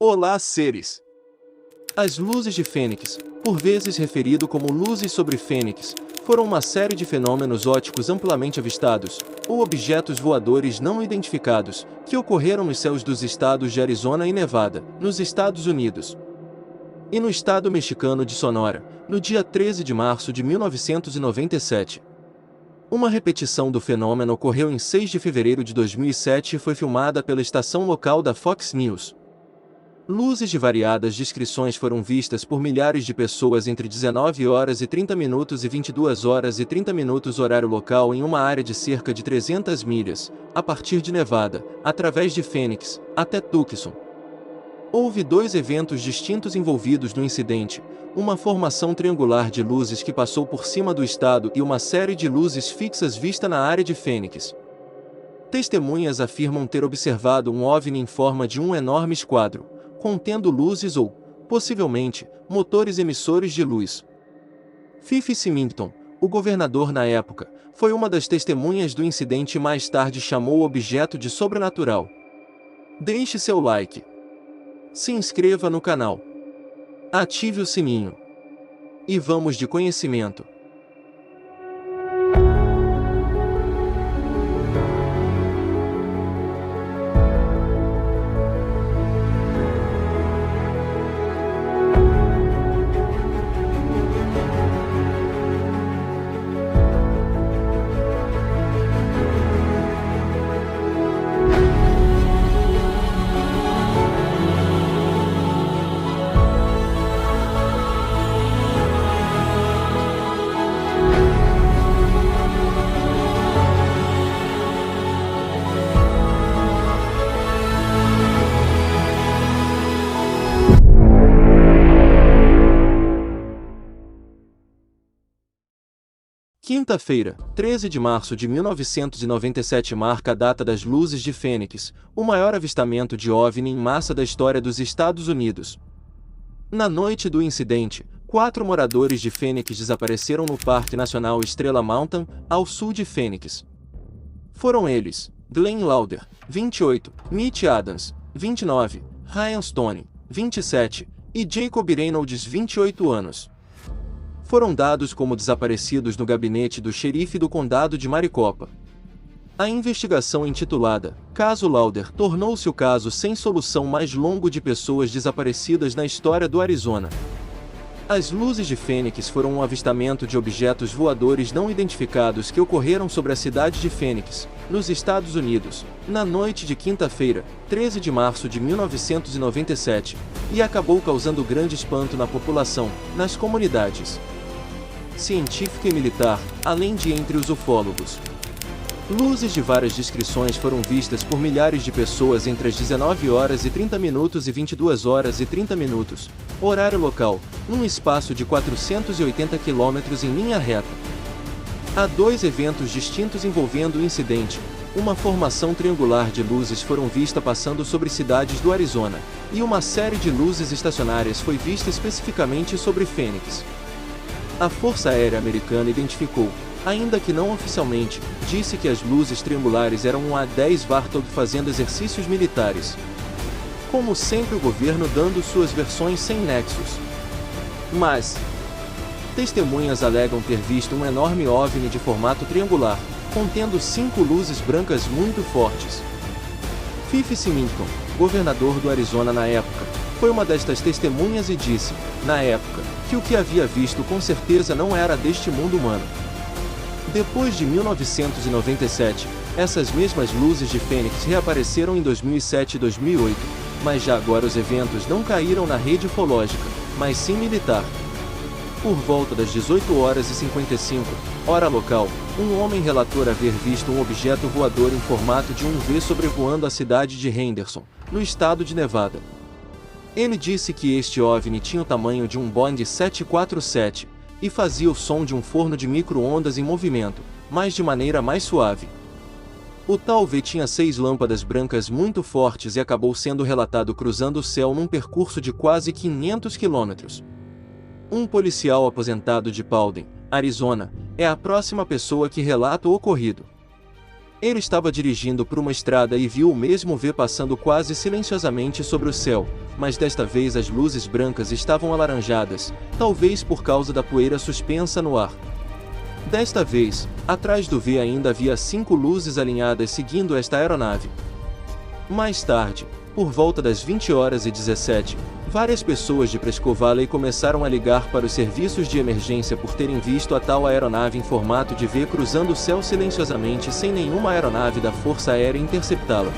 Olá, seres! As luzes de Fênix, por vezes referido como luzes sobre Fênix, foram uma série de fenômenos ópticos amplamente avistados, ou objetos voadores não identificados, que ocorreram nos céus dos estados de Arizona e Nevada, nos Estados Unidos. E no estado mexicano de Sonora, no dia 13 de março de 1997. Uma repetição do fenômeno ocorreu em 6 de fevereiro de 2007 e foi filmada pela estação local da Fox News. Luzes de variadas descrições foram vistas por milhares de pessoas entre 19 horas e 30 minutos e 22 horas e 30 minutos horário local em uma área de cerca de 300 milhas, a partir de Nevada, através de Phoenix, até Tucson. Houve 2 eventos distintos envolvidos no incidente, uma formação triangular de luzes que passou por cima do estado e uma série de luzes fixas vista na área de Phoenix. Testemunhas afirmam ter observado um OVNI em forma de um enorme esquadro, contendo luzes ou, possivelmente, motores emissores de luz. Fife Symington, o governador na época, foi uma das testemunhas do incidente e mais tarde chamou o objeto de sobrenatural. Deixe seu like. Se inscreva no canal. Ative o sininho. E vamos de conhecimento. Quinta-feira, 13 de março de 1997 marca a data das luzes de Fênix, o maior avistamento de OVNI em massa da história dos Estados Unidos. Na noite do incidente, 4 moradores de Fênix desapareceram no Parque Nacional Estrela Mountain, ao sul de Fênix. Foram eles, Glenn Lauder, 28, Mitch Adams, 29, Ryan Stone, 27, e Jacob Reynolds, 28 anos. Foram dados como desaparecidos no gabinete do xerife do condado de Maricopa. A investigação intitulada Caso Lauder tornou-se o caso sem solução mais longo de pessoas desaparecidas na história do Arizona. As luzes de Fênix foram um avistamento de objetos voadores não identificados que ocorreram sobre a cidade de Phoenix, nos Estados Unidos, na noite de quinta-feira, 13 de março de 1997, e acabou causando grande espanto na população, nas comunidades científica e militar, além de entre os ufólogos. Luzes de várias descrições foram vistas por milhares de pessoas entre as 19 horas e 30 minutos e 22 horas e 30 minutos, horário local, num espaço de 480 quilômetros em linha reta. Há 2 eventos distintos envolvendo o incidente. Uma formação triangular de luzes foram vistas passando sobre cidades do Arizona, e uma série de luzes estacionárias foi vista especificamente sobre Phoenix. A Força Aérea Americana identificou, ainda que não oficialmente, disse que as luzes triangulares eram um A-10 Vartog fazendo exercícios militares. Como sempre, o governo dando suas versões sem nexos. Mas testemunhas alegam ter visto um enorme OVNI de formato triangular, contendo 5 luzes brancas muito fortes. Fife Symington, governador do Arizona na época, foi uma destas testemunhas e disse, na época, que o que havia visto com certeza não era deste mundo humano. Depois de 1997, essas mesmas luzes de Fênix reapareceram em 2007 e 2008, mas já agora os eventos não caíram na rede ufológica, mas sim militar. Por volta das 18 horas e 55, hora local, um homem relatou haver visto um objeto voador em formato de um V sobrevoando a cidade de Henderson, no estado de Nevada. Ele disse que este OVNI tinha o tamanho de um Boeing 747, e fazia o som de um forno de micro-ondas em movimento, mas de maneira mais suave. O tal V tinha 6 lâmpadas brancas muito fortes e acabou sendo relatado cruzando o céu num percurso de quase 500 quilômetros. Um policial aposentado de Paulden, Arizona, é a próxima pessoa que relata o ocorrido. Ele estava dirigindo por uma estrada e viu o mesmo V passando quase silenciosamente sobre o céu, mas desta vez as luzes brancas estavam alaranjadas, talvez por causa da poeira suspensa no ar. Desta vez, atrás do V ainda havia 5 luzes alinhadas seguindo esta aeronave. Mais tarde, por volta das 20h17, várias pessoas de Presque Valley começaram a ligar para os serviços de emergência por terem visto a tal aeronave em formato de V cruzando o céu silenciosamente sem nenhuma aeronave da Força Aérea interceptá-la.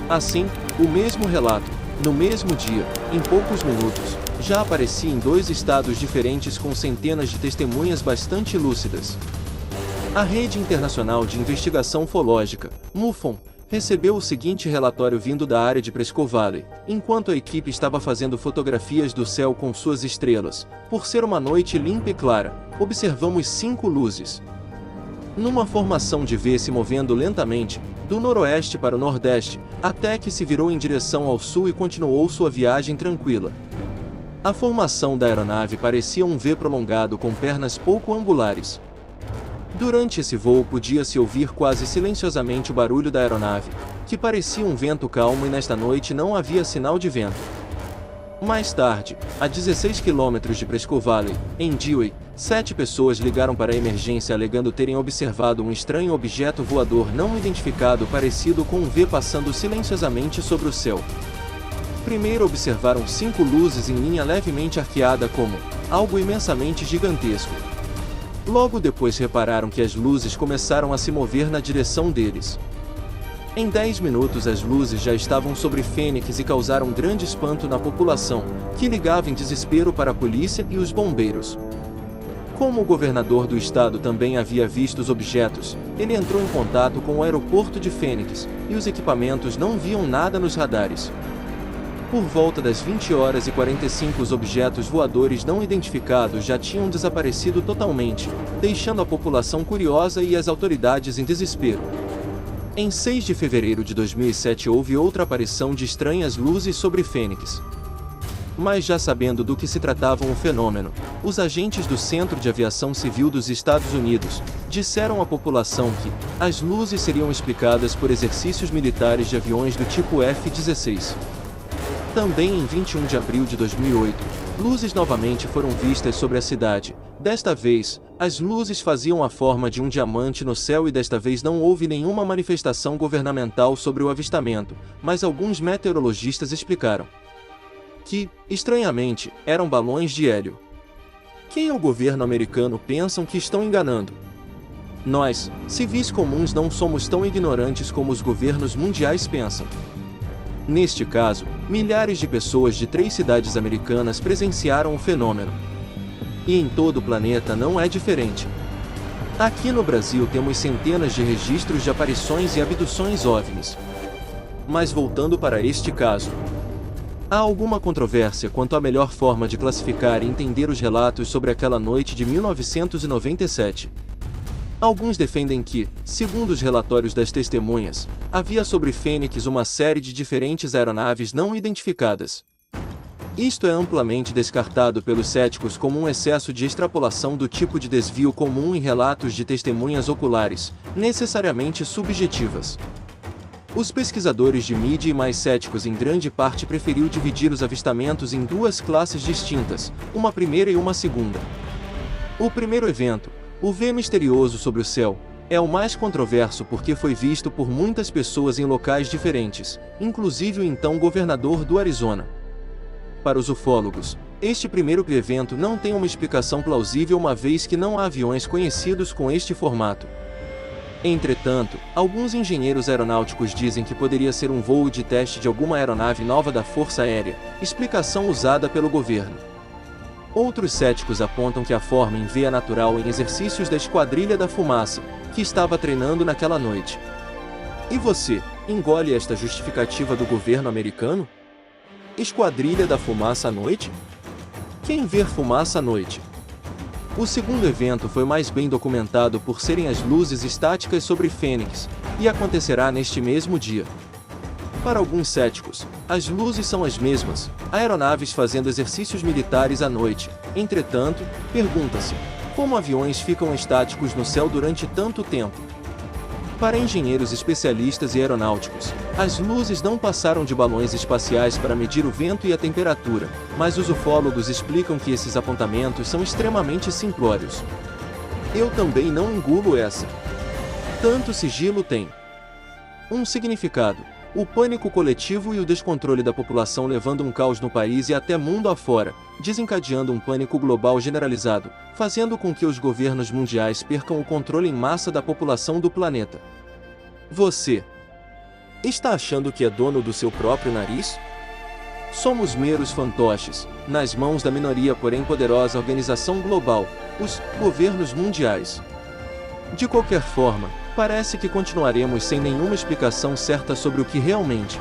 Assim, o mesmo relato, no mesmo dia, em poucos minutos, já aparecia em 2 estados diferentes com centenas de testemunhas bastante lúcidas. A Rede Internacional de Investigação Ufológica, MUFON, recebeu o seguinte relatório vindo da área de Presque Valley, enquanto a equipe estava fazendo fotografias do céu com suas estrelas. Por ser uma noite limpa e clara, observamos 5 luzes. Numa formação de V se movendo lentamente, do noroeste para o nordeste, até que se virou em direção ao sul e continuou sua viagem tranquila. A formação da aeronave parecia um V prolongado com pernas pouco angulares. Durante esse voo podia-se ouvir quase silenciosamente o barulho da aeronave, que parecia um vento calmo e nesta noite não havia sinal de vento. Mais tarde, a 16 km de Presque Valley, em Dewey, 7 pessoas ligaram para a emergência alegando terem observado um estranho objeto voador não identificado parecido com um V passando silenciosamente sobre o céu. Primeiro observaram 5 luzes em linha levemente arqueada como algo imensamente gigantesco. Logo depois repararam que as luzes começaram a se mover na direção deles. Em 10 minutos as luzes já estavam sobre Fênix e causaram grande espanto na população, que ligava em desespero para a polícia e os bombeiros. Como o governador do estado também havia visto os objetos, ele entrou em contato com o aeroporto de Fênix, e os equipamentos não viam nada nos radares. Por volta das 20h45 os objetos voadores não identificados já tinham desaparecido totalmente, deixando a população curiosa e as autoridades em desespero. Em 6 de fevereiro de 2007 houve outra aparição de estranhas luzes sobre Fênix. Mas já sabendo do que se tratava o fenômeno, os agentes do Centro de Aviação Civil dos Estados Unidos disseram à população que as luzes seriam explicadas por exercícios militares de aviões do tipo F-16. Também em 21 de abril de 2008, luzes novamente foram vistas sobre a cidade. Desta vez, as luzes faziam a forma de um diamante no céu e desta vez não houve nenhuma manifestação governamental sobre o avistamento, mas alguns meteorologistas explicaram que, estranhamente, eram balões de hélio. Quem e o governo americano pensam que estão enganando? Nós, civis comuns, não somos tão ignorantes como os governos mundiais pensam. Neste caso, milhares de pessoas de 3 cidades americanas presenciaram o fenômeno. E em todo o planeta não é diferente. Aqui no Brasil temos centenas de registros de aparições e abduções OVNIs. Mas voltando para este caso, há alguma controvérsia quanto à melhor forma de classificar e entender os relatos sobre aquela noite de 1997. Alguns defendem que, segundo os relatórios das testemunhas, havia sobre Fênix uma série de diferentes aeronaves não identificadas. Isto é amplamente descartado pelos céticos como um excesso de extrapolação do tipo de desvio comum em relatos de testemunhas oculares, necessariamente subjetivas. Os pesquisadores de mídia e mais céticos em grande parte preferiu dividir os avistamentos em 2 classes distintas, uma primeira e uma segunda. O primeiro evento, o V misterioso sobre o céu, é o mais controverso porque foi visto por muitas pessoas em locais diferentes, inclusive o então governador do Arizona. Para os ufólogos, este primeiro evento não tem uma explicação plausível uma vez que não há aviões conhecidos com este formato. Entretanto, alguns engenheiros aeronáuticos dizem que poderia ser um voo de teste de alguma aeronave nova da Força Aérea, explicação usada pelo governo. Outros céticos apontam que a forma em V é natural em exercícios da Esquadrilha da Fumaça, que estava treinando naquela noite. E você, engole esta justificativa do governo americano? Esquadrilha da Fumaça à noite? Quem vê fumaça à noite? O segundo evento foi mais bem documentado por serem as luzes estáticas sobre Fênix, e acontecerá neste mesmo dia. Para alguns céticos, as luzes são as mesmas, aeronaves fazendo exercícios militares à noite. Entretanto, pergunta-se, como aviões ficam estáticos no céu durante tanto tempo? Para engenheiros especialistas e aeronáuticos, as luzes não passaram de balões espaciais para medir o vento e a temperatura, mas os ufólogos explicam que esses apontamentos são extremamente simplórios. Eu também não engulo essa. Tanto sigilo tem um significado: o pânico coletivo e o descontrole da população, levando um caos no país e até mundo afora, desencadeando um pânico global generalizado, fazendo com que os governos mundiais percam o controle em massa da população do planeta. Você está achando que é dono do seu próprio nariz? Somos meros fantoches, nas mãos da minoria, porém poderosa organização global, os governos mundiais. De qualquer forma, parece que continuaremos sem nenhuma explicação certa sobre o que realmente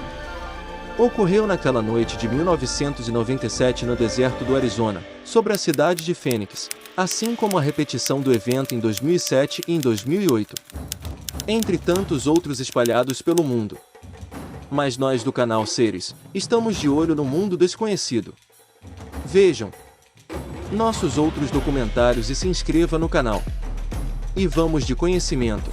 ocorreu naquela noite de 1997 no deserto do Arizona, sobre a cidade de Fênix, assim como a repetição do evento em 2007 e em 2008. Entre tantos outros espalhados pelo mundo. Mas nós do canal Seres, estamos de olho no mundo desconhecido. Vejam nossos outros documentários e se inscreva no canal. E vamos de conhecimento.